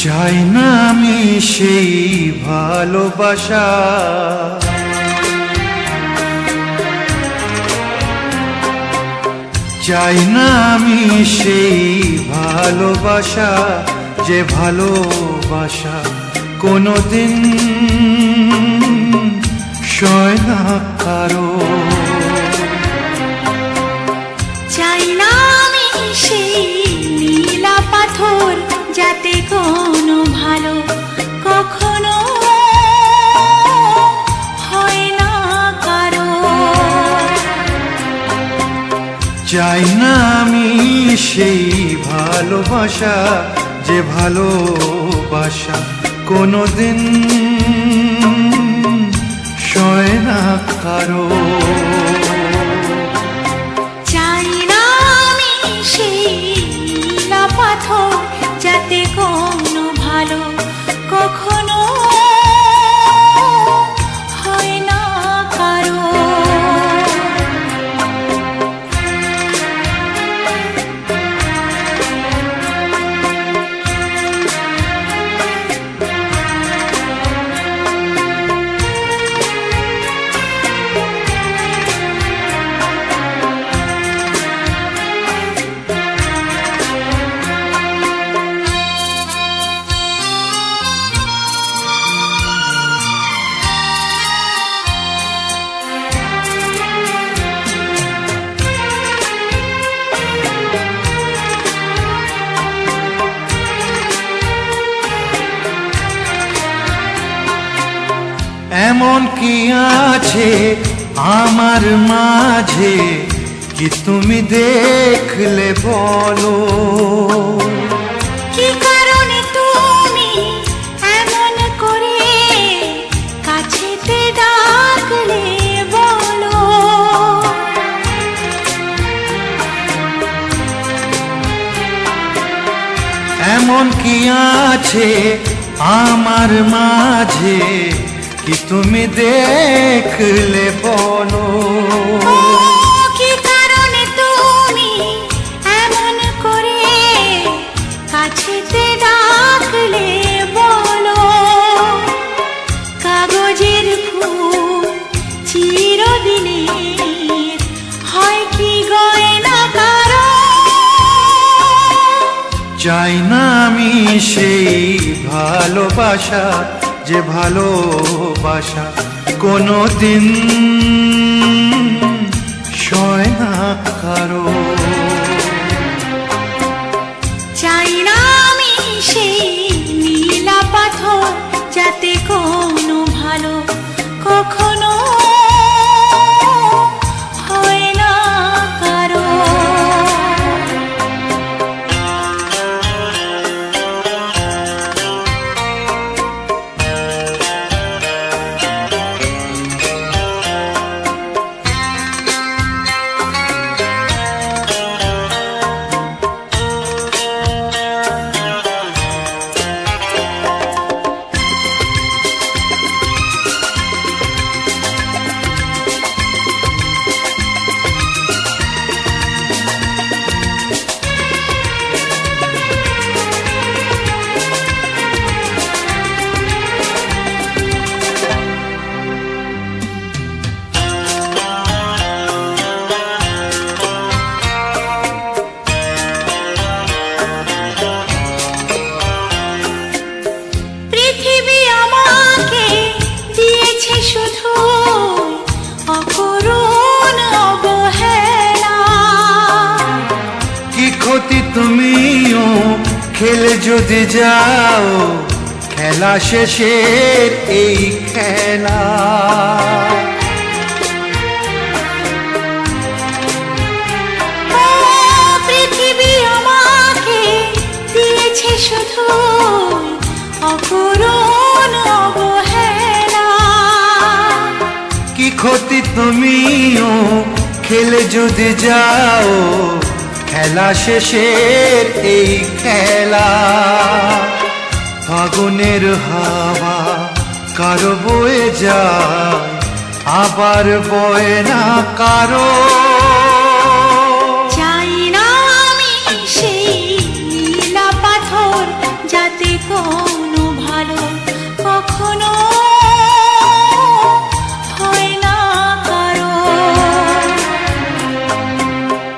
চাই না আমি সেই ভালোবাসা, চাই না আমি সেই ভালোবাসা, যে ভালোবাসা কোনোদিন সয় না কারো। চাই না আমি সেই নীলা পাথর, যাতে কোনো ভালো কখনো হয় না কারো। চাই না আমি সেই ভালোবাসা, যে ভালোবাসা কোনোদিন সয় না কারো। চাই না আমি সেই নীলা পাথর, যাতে কোনো ভালো কখনো হয় না কারো। এমন কি আছে আমার মাঝে, কি তুমি দেখলে বলো? কি কারণে তুমি এমন করে কাছেতে ডাকলে বলো? এমন কি আছে আমার মাঝে, কি তুমি দেখলে বলো? কি কারণে তুমি এমন করে কাছেতে ডাকলে বলো? কাগজের ফুল চিরদিনের হয় কি গয়না কারো? চাই না আমি সেই ভালোবাসা, যে ভালোবাসা কোনোদিন সয় না কারো। চাই না আমি সেই নীলা পাথর, যাতে কোনো ভালো কখনো হয় না কারো। তুমিও খেলে যদি যাও, খেলা শেষের এই খেলা। পৃথিবী আমাকে দিয়েছে শুধু অপূরণ অবহেলা। কি ক্ষতি তুমিও খেলে যদি যাও, খেলা শেষের এই খেলা। ফাগুনের হাওয়া কারো বয়ে যায়, আবার বয়ে না কারো। চাই না আমি সেই নীলা পাথর, যাতে কোন